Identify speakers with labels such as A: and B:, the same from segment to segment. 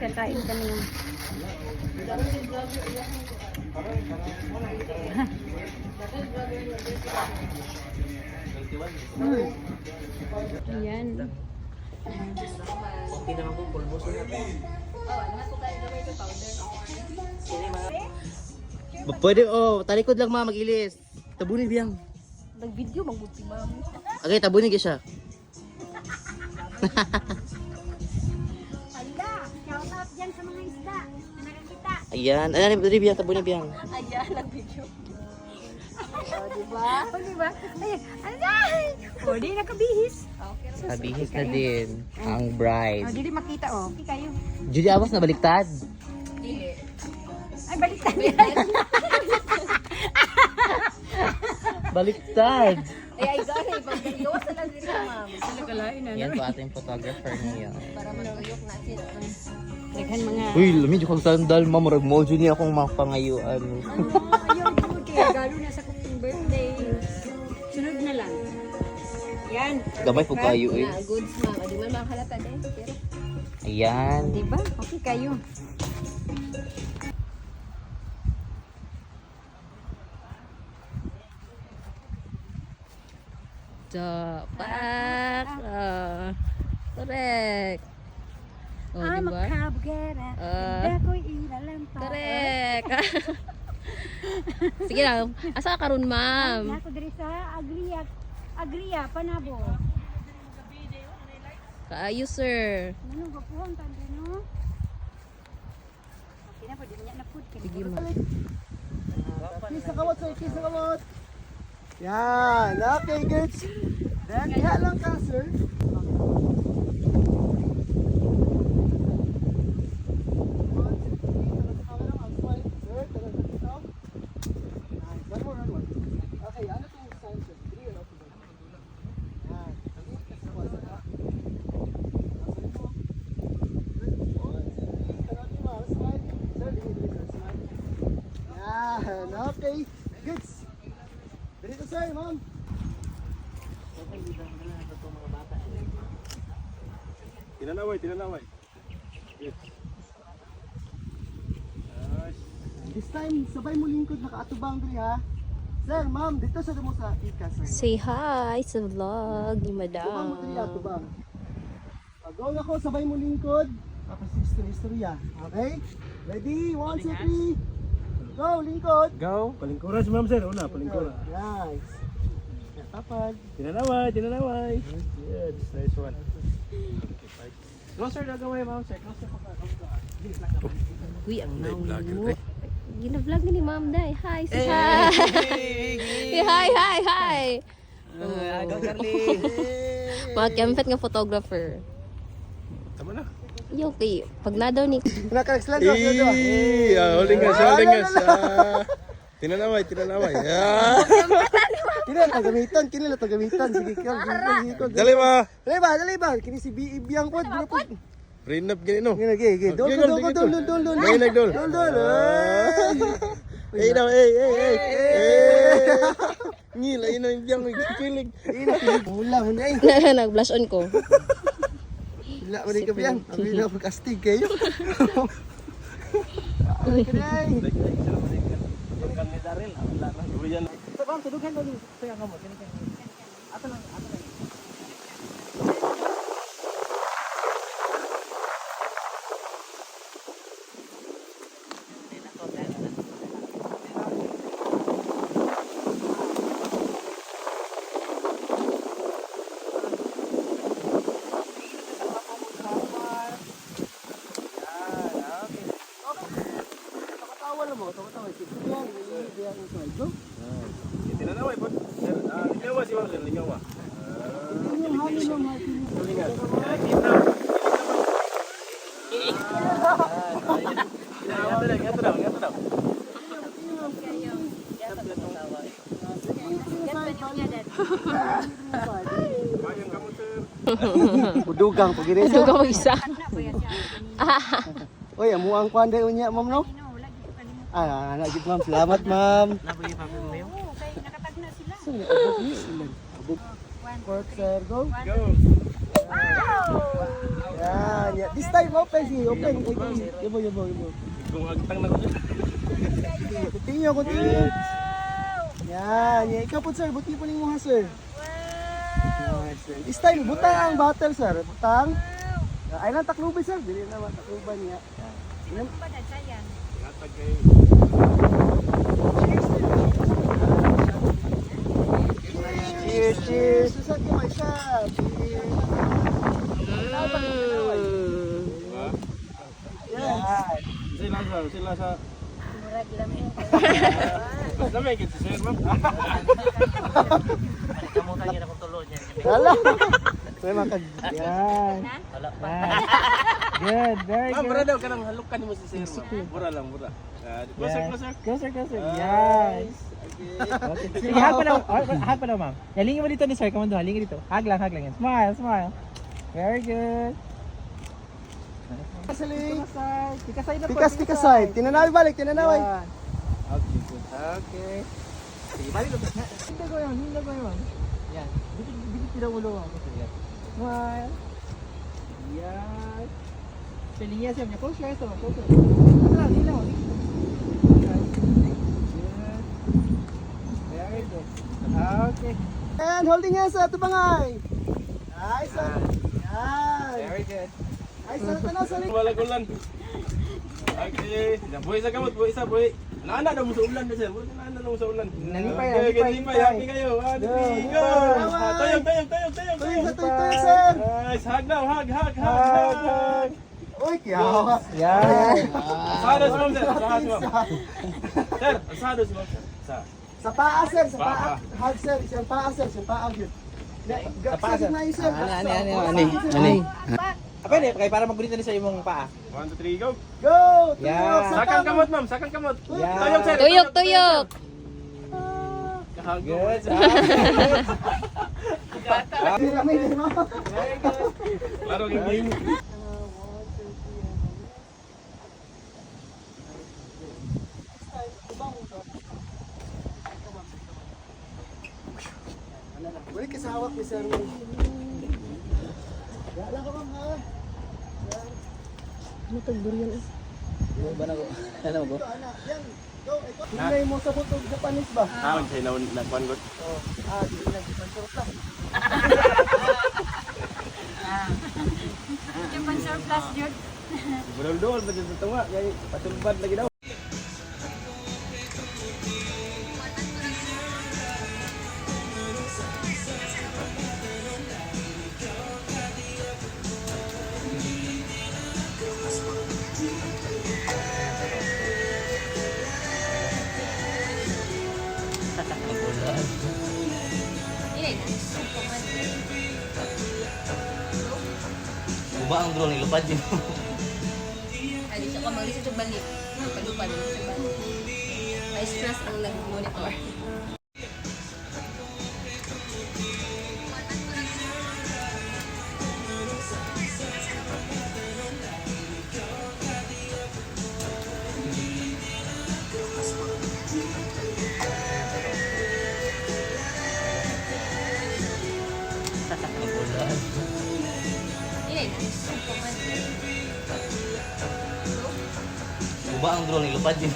A: kakain kami ng... Ayan.
B: Pwede talikod lang mga mag-ilis. Tabunin biyang.
A: Nag-video, magbuti ma'am.
B: Okay, tabunin ka siya.
A: Anda, shout out dyan sa mga isda na nakakita.
B: Ayan, ayan, biyang, tabunin biyang.
A: Ayan, nag-video. Diba? Diba? Ayan, anda! Di nakabihis.
B: Nabihis na din ang bride.
A: Dili makita, Di kayo.
B: Judy Awas na baliktad.
A: Ay, baliktad.
B: Baliktad.
A: Ay, gani. Pag-gawas na lang sila, ma'am. Sila kalain na.
B: Yan po ating photographer niya.
A: Para mag-uyok na sila. Naghan mga...
B: Uy, lamig yung sandal, mamurag mo. Judy akong mapangayuan.
A: Ayaw po, kaya galo na sa kong birthday. Sunod na lang. Yan.
B: Gamay po kayo eh.
A: Goods, ma'am. Di man makahalata din. Pero...
B: Ayan.
A: Diba? Okay kayo.
C: Pak. Correct. Oh, di ba?
A: Ako'y ilalampa.
C: Correct. Sige lang. Asa ka ron, ma'am?
A: Nako diri sa Agria, Panabo.
C: Kaayo, sir.
A: Ano ba po ang tanda, no? Okay na po, di niya na food.
C: Sige, ma'am.
D: Kiss na kamot, sir. Kiss na kamot. Yan. Okay, good. Then, kaya lang ka, sir. Okay, ano itong sign, sir? 3 or up to them? Yan. Yan. Okay. Good. Dito, sir, ma'am.
E: Tinanaway, tinanaway. Yes.
D: This time, sabay mo lingkod, nakaatubang diri ha. Sir, ma'am, dito sa damo sa ika, sir.
C: Say hi sa vlog ni
D: Tubang mo diri,
C: Madam.
D: atubang. Go na ako, sabay mo lingkod. Tapos istorya. Okay? Ready? 1, 2, 3. Go, lingkod.
E: Go. Palingkuran si ma'am sir. Una, palingkuran.
D: Nice. Tapad.
E: Tinanaway, tinanaway. Yes, nice one. Closer na gawin ma'am sir. Closer pa ka.
C: Uy, ang naong mo. Gina-vlog ni Ma'am Day. Hi, say hi. Say hi.
B: Agaw, Carly.
C: Mga kempet nga photographer.
E: Tama na.
C: Okay, pag na daw ni...
D: Nakarex lang, go.
E: Holding us, holding us. Tinanaway, tinanaway.
D: Kini tagamitan, kini la tagamitan. Sige, kal.
E: Dali ba?
D: Dali ba? Kini si Ibiyang pod, bro pod.
E: Prenup gini no.
D: Gini. Dol.
E: May nagdol.
D: Dol.
E: Eh daw, Ngil, ayun na yung biyang kilig.
D: Mula mo na
C: Nag-blush on ko.
D: Wala mo rin ka biyang. Abi na pag-astig kayo. Kinay. Ma'am, tudugan daw ni. Saya ka mo. Ato lang. Go.
E: Tinanaway po. Sir, lingawa si ma'am sir, lingawa. Tulingan. Gato daw. Bayang kamo sir.
D: Udugang pagire
C: Ito ka mag-isa.
D: Oy, amuang kwanday unya, ma'am no? Anak gid ma'am. Salamat, ma'am.
A: Nakatag na sila.
D: Pork, sir. Go.
E: Go.
D: Yan, yan. This time, open. Open. Yabo.
E: Kung agtang na ko dyan.
D: Continue. Yan. Ikaw po, sir. Buti po ninyo ha, sir. Yes, sir. This time, butang ang battle, sir. Butang. Ay lang takluban, sir. Dili naman takluban niya. Yan.
E: Tingatag kay...
D: Cheers. Susad ko may shot. Yan.
E: Sila sa... Mas lamay kita sir, ma'am.
D: Hala. Saya makan. Yan. Good. Very
E: Ma'am,
D: good.
E: mura daw kanang halukan mo si sir, ma'am. Mura lang, mura. Closer.
D: Yes. Okay.
F: Sige, hug pa daw, ma'am. Halingin mo dito ni sir, kamando, halingin dito. Hug lang yan. Smile. Very good.
D: Saling.
F: Tikasay na po.
D: Tikas. Tinanaway balik.
F: Yan. Okay, good. Okay. Sige, balik na. Hindi ko yun, ma'am. Yan. Dikit daw ulo, ma'am. Smile. Yes. Feeling niya siya. Close your eyes, ma'am. Close your eyes. Hindi lang. Very good. Okay.
D: And holding hands sa tubangay. Nice. Yan.
F: Very good.
D: Ay, sa tanaw saling.
E: Wala kulan. Okay. Buhay sa kamot, buhay. Naana daw mo sa ulan na sir. Naana daw mo sa ulan.
F: Nalipay.
E: Happy kayo. Happy. Go. Tuyog.
D: Tuloy sa sir.
E: Nice. Hug now. Hug.
D: Uy, kiyawa.
F: Yan.
E: Asado si ma'am, sir. Sir, asado si ma'am, sir.
D: Sa paa, sir. Sa
E: Paa.
D: paa. Hug, sir. Sa paa, sir. Sa paa, yun. Sa
F: paa, sir.
D: sir.
B: Ani.
F: Apa ini? Kaya para magulitan sa imong paa.
E: 1, 2, 3, go.
D: Go!
F: Yeah.
E: Sakang kamot, ma'am. Sakang kamot.
F: Yeah.
E: Tuyog, sir.
C: Tuyok.
F: Good.
D: Rami mo.
E: Laro game.
D: Balik ka sa hawak ni sir. Wala ka bang ha? Ano itong durian eh?
B: Ano mo?
D: Yan. Go. Hinay mo sa butog Japanese ba?
E: Say na kuan ko.
D: Di na surf lang.
A: Japan surplus, Jud.
E: Budol-dol ba sa tunga kay patulbad lagi daw.
B: Uba ang drone ilupad yun.
C: Ay, di siya ko mag-listen sa balik. Palupad mo sa balik. May stress ang nag-monitor.
B: Uba ang drone ilupad yun.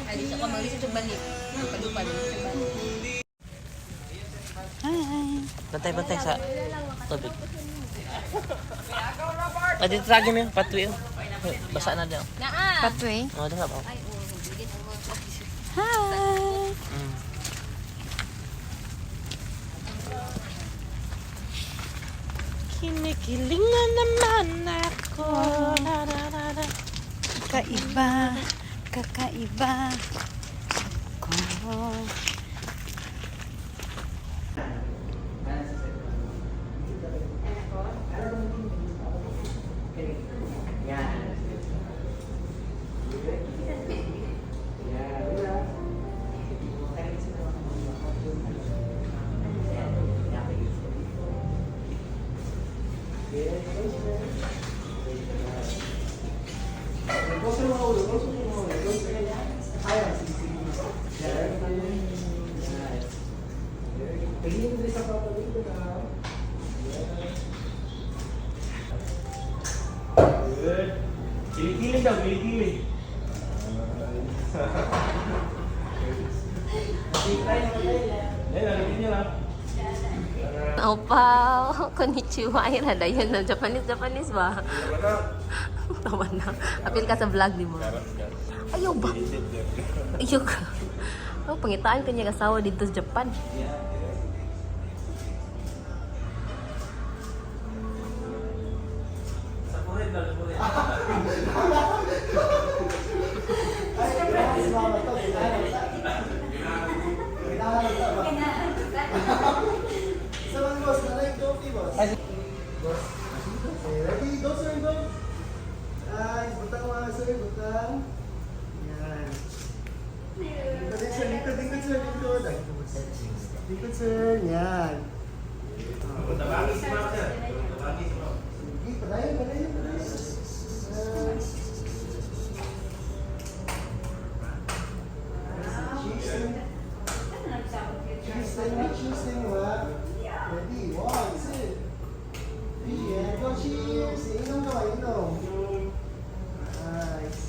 C: Ay, di siya ko mag-listen sa balik. Palupad mo sa balik.
B: Bantay sa tubig. Pwede tragin mo yun, patwi yun. Basa na daw.
C: Patway.
B: O, diba ba?
C: Hi!
G: Kinikilig na naman ako. Kakaiba ko.
E: Kilig-kilig daw, kilig-kilig. Narinig niya lang.
C: Opa, konnichiwa. Ayun na, yun na. Japanese ba? Tawa na. Apil ka sa vlog ni mo. Ayaw ba? Ayaw ka. Oh, pangitaan ka niya kasawa dito sa Japan.
D: Saman boss, nanay coffee boss. Boss. Okay, ready? Go sir, go. Nice. Butang mga sir, butang. Yan. Likod sir, likod sir, likod. Ay, likod sir, yan.
E: Tabangin si Ma'am, sir. Tabangin si Ma'am.
D: Sige, padayon. Cheese na mo ha. Ready? 1, 2, 3, and go cheers! Inom ka ba? Inom. Nice.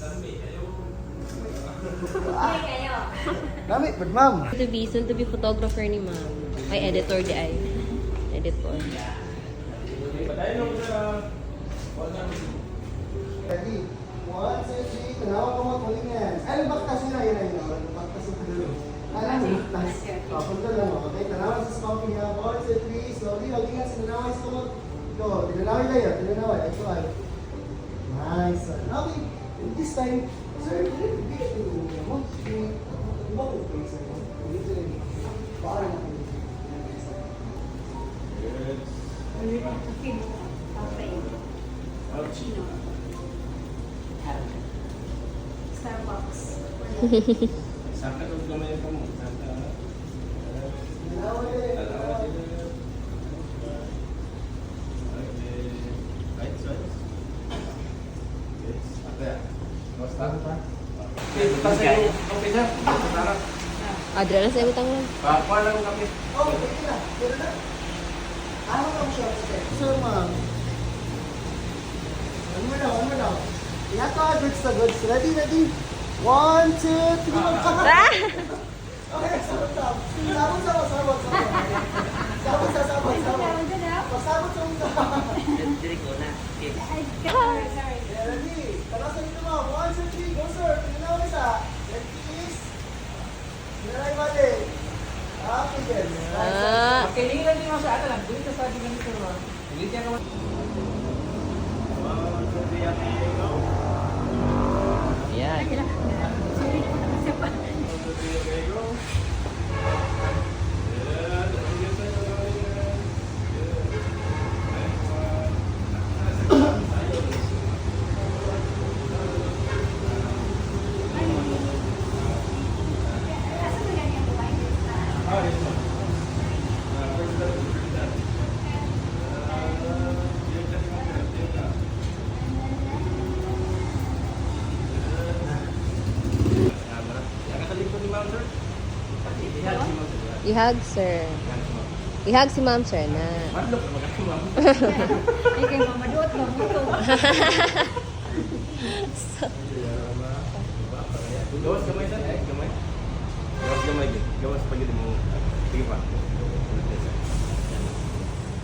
D: Gamit, but ma'am.
C: Soon to be photographer ni ma'am. Ay, editor di ay. Editor.
E: Padayon lang sa...
D: Ready? 1, 2, 3. Tanawa ko mga kulingan. Ay, baktas nila. Yun. Baktas yung dulo. Alam mo, baktas. Punta lang mo. Okay, tanawa sa smoking ha. 1, 2, 3. Slowly, huwag ingat sa nanaway sa kumot. Ito, tinanaway kayo. Tinanaway. Ito ay. Nice. Okay, this time, sir, bigyan mo. Bakit ito yung sa'yo? Paano na kayo?
A: Starbucks.
E: Saka itong gamay pa mo.
D: Nanaway kayo.
E: Dalawa sila. Okay. Right, right. Yes. Ate, basta pa. Okay, kasi yung kape na. Sarap.
C: Adriana, sa utang lang.
E: Pakuha lang yung kape.
D: Oh, pwede na. Pwede na. Ano ka mo siya? Sir, ma'am. One more now. Yata, goods na goods. Ready? 1, 2, 3. Okay, sabot. Sabot. Pasabot sa mga. Ready? Talasan ito mo. 1, 2, 3. Go, sir. Tingnan mo isa. Ready, please. Tingnan balik. Okay, then.
C: Ah.
F: Kailangan din mo sa ato lang. Dito sa ating ganito mo. Hindi niya ka
C: Yan. Ihag, sir. Ihag si ma'am, sir, na.
A: Ay, kay mama doot ba mo to?
E: Gawas gamay sa gamay. Gawas gamay. Gawas pag mo. Sige pa.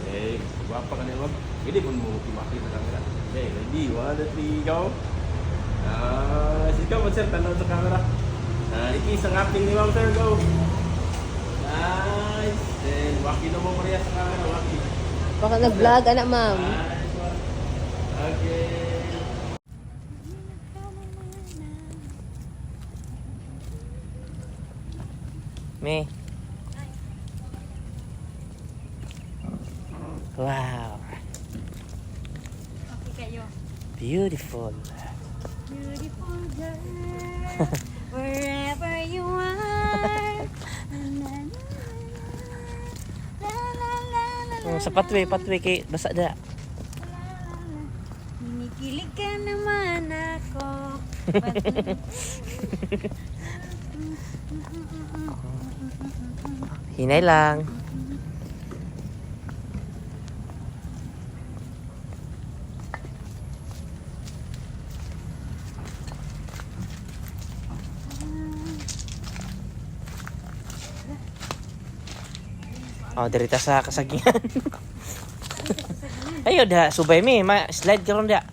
E: Eh, guwapa ka na wag. Pwede po mo makita sa camera. Okay, ready? 1, 2, 3, go. Ikaw mo sir, tanaw sa camera. Ikis ang acting ni ma'am sir, go. Nice. Then, waki na mo Maria sa camera, waki.
C: Baka nag-vlog, anak, ma'am.
E: Nice one. Okay.
F: Me. Wow.
A: Okay kayo.
F: Beautiful.
A: Beautiful girl, wherever you are.
F: Sa patway kay basa da.
A: Kinikilig ka naman ako.
F: Hinay lang. Oh, dirita sa kasagingan. Ayo dah, subay mi, slide ka ron da.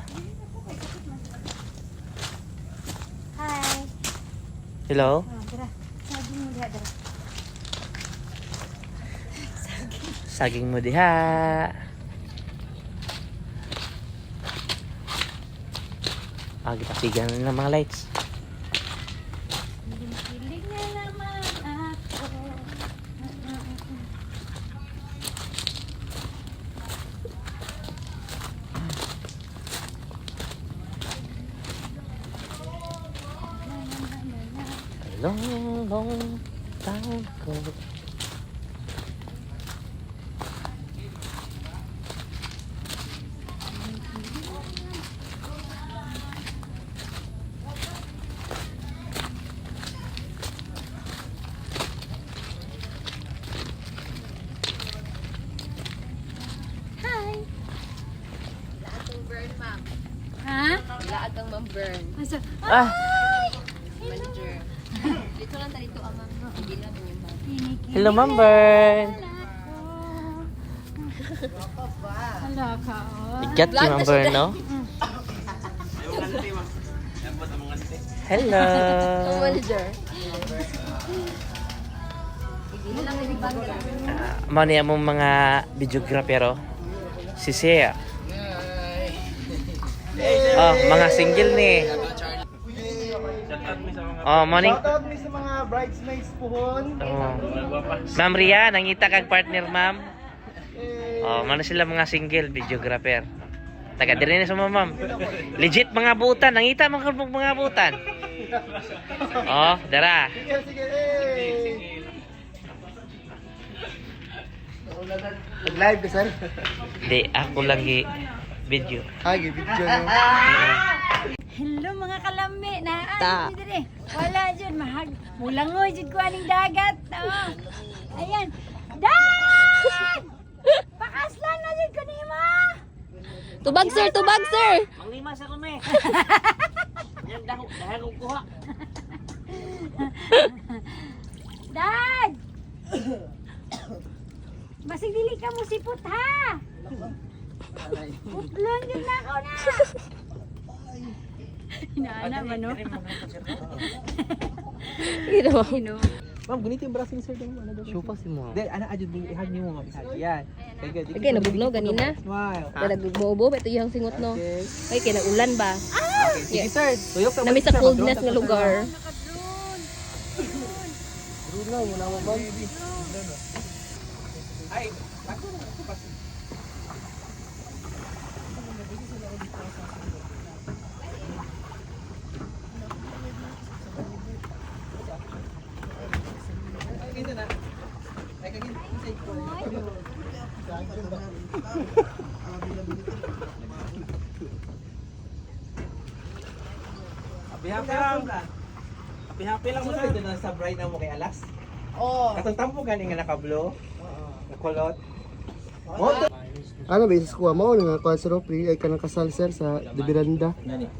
A: Hi.
F: Hello.
A: Oh, tara. Saging mo diha, tara.
F: Saging mo diha. Kita tigan ng mga lights.
A: Kilig na naman ako.
F: Long, long time ago.
A: Ha?
C: Laag kang ma-burn.
A: Asa?
F: Ah,
C: Manager. Dito lang dito ang ma'am. Hindi lang yung bag.
F: hello Ma'am Bern.
A: Hala ka, oh.
F: Ikat si Ma'am Bern, no? Hello.
C: Manager. Hindi lang yung bag.
F: Mano yan mong mga videographer, oh. Si Sia. Oh, mga single ni. Oh, morning.
D: Shoutout mi sa mga bridesmaids puhon.
F: Oh. Ma'am Ria, nangita kag partner, ma'am. Oh, mana sila mga single videographer. Taga diri na sa mga ma'am. Legit mga butan, nangita mga butan. Oh, dara.
D: Sige, sige. Hey. Live ka, sir?
F: Di ako lagi video.
D: Hagi, video no.
A: Hello mga kalami na ay dire. Wala jud mahag. Mulangoy jud ko aning dagat. Oh. Ayan. Dad! Pakaslan na jud ko nimo.
C: Tubag sir, tubag sir.
F: Manglimas ako me. Yan dahil ko kuha.
A: Dad! Basig dili ka mo sipot ha. Putlon jud na ako na. Inaana ba no? Hino.
F: Ma'am, ganito yung brasing sir dong ano daw. Supa si mo.
B: Then, ano, adyo, ihag niyo mo, ihag. Yan.
C: Okay, nabugnaw ganina.
B: Smile.
C: Kaya nagbubo, ito yung singot no. Ay, kaya nagulan ba?
B: Sige, sir. Tuyok na
C: Nami sa coldness nga lugar.
D: Bruno, muna mo ba?
B: Happy lang mo sir. Ito na sa bride na mo kay Alas. Oo. Katong tampo galing nga naka-blow. Nakulot.
D: Ano ba isa kuha mo nga kuha sa Ropri ay kanang kasal sir sa Dibiranda.
E: Nani.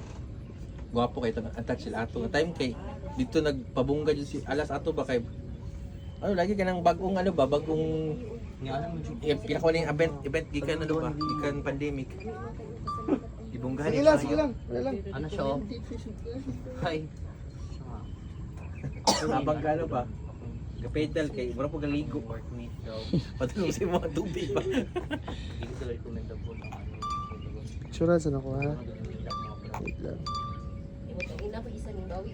E: Guwapo kay tang attach sila ato. Time kay dito nagpabungga jud si Alas ato ba kay ano lagi kanang bagong ano ba bagong pinakawaling event gikan ano ba gikan pandemic. Ibunggahan
D: Sige lang, sige lang. Wala lang.
F: Ano siya? Oh? Hi.
E: Habang gano ba? Gapedal kay wala po galigo or patulong sa mga tubig ba.
D: Insurance na ko ha. Wait lang.
C: Ina ko isa ni bawi.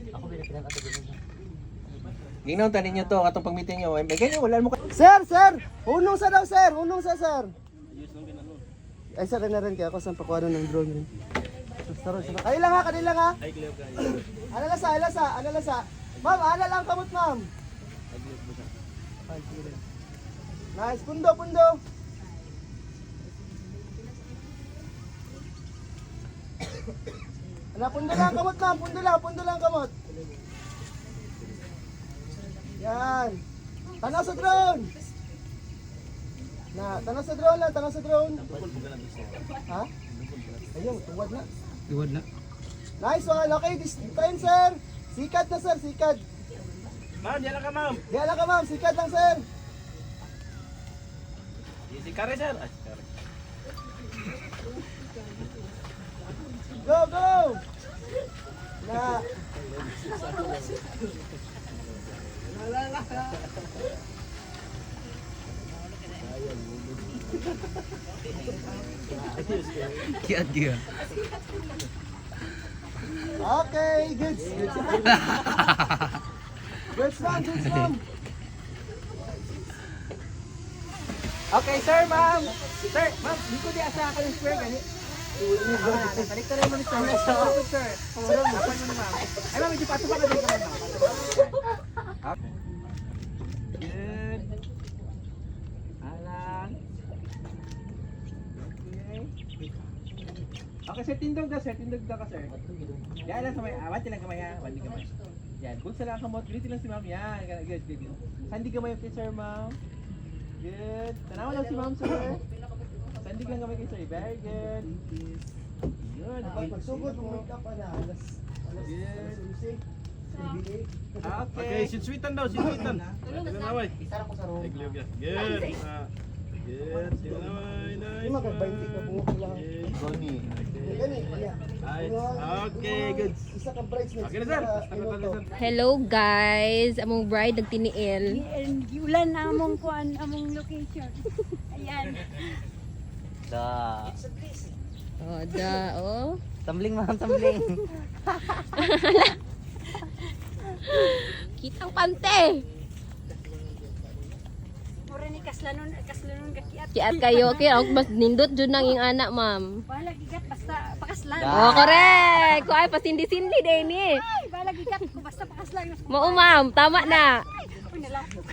F: Ako binigyan ato dito.
E: Ginaw tanin niyo to katong pag-meeting niyo. May ganyan wala mo
D: Sir, sir! Unong sa daw sir! Unong sa sir! Ay sir, na rin kaya ako sa pakuha ng drone rin. Saro, saro. Ay lang ha, kanila ha. Alala sa. Ma'am, ala lang kamot ma'am. Ay, sige. Nice, pundo. Ala, pundo lang kamot ma'am, pundo lang kamot. Yan. Tanaw sa drone. Tanaw sa drone lang, tanaw sa drone. Ha? Ayun, tuwad na.
F: Iwad na.
D: Nice one. Okay, this time, sir. Sikat na, sir. Sikat.
F: Ma'am, yan lang ka, ma'am.
D: Di ala ka, ma'am. Sikat lang, sir.
F: Si Kare, sir. Ah, si Kare.
D: Go, go. Na. Okay, good. Good one, good one.
F: Okay, sir, ma'am. Sir, ma'am, di ko di asa ka ng square gani. Balik ka naman sa mga sir. Sir, dapat mo ma'am. Ay, ma'am, medyo pato pa ka din ka, ma'am. Good. Alan. Okay, sir, tindog ka, sir. Tindog ka, sir. Yan lang sa may, wati lang kamay ha. Wati kamay. Yan, bulsa lang kamot. Dito lang si ma'am. Yan, good, good. Sandi kamay okay, sir, ma'am. Good. Tanawa lang si ma'am, sir. Sandig lang kami kay sir. Very good. Good.
D: Pagsugod mo ka pa na alas.
F: Good.
D: Okay.
F: Okay, sinswitan daw, sinswitan. Tinaway. Good. Good. Tinaway.
D: Di
F: Nice.
D: magag-20 ka buhok lang. Gani.
F: Nice. Okay, good.
D: Isa ka bridesmaid.
F: Okay na, sir. Sir.
C: Hello guys, among bride nagtiniil.
A: And ulan na among kuan, among location. Ayan.
C: Oh, oh.
B: Tumbling, ma'am, tumbling.
C: Kitang pante.
A: Mura ni kaslanon kakiat.
C: Kiat kayo, okay, mas nindot jud nang ing anak, ma'am.
A: Wala gigat basta pakaslan.
C: Oh, correct. Ko ay pasindi-sindi din ni.
A: Ay, wala gigat ko basta pakaslan.
C: Mao ma'am, tama na.
A: Uy, nalapok.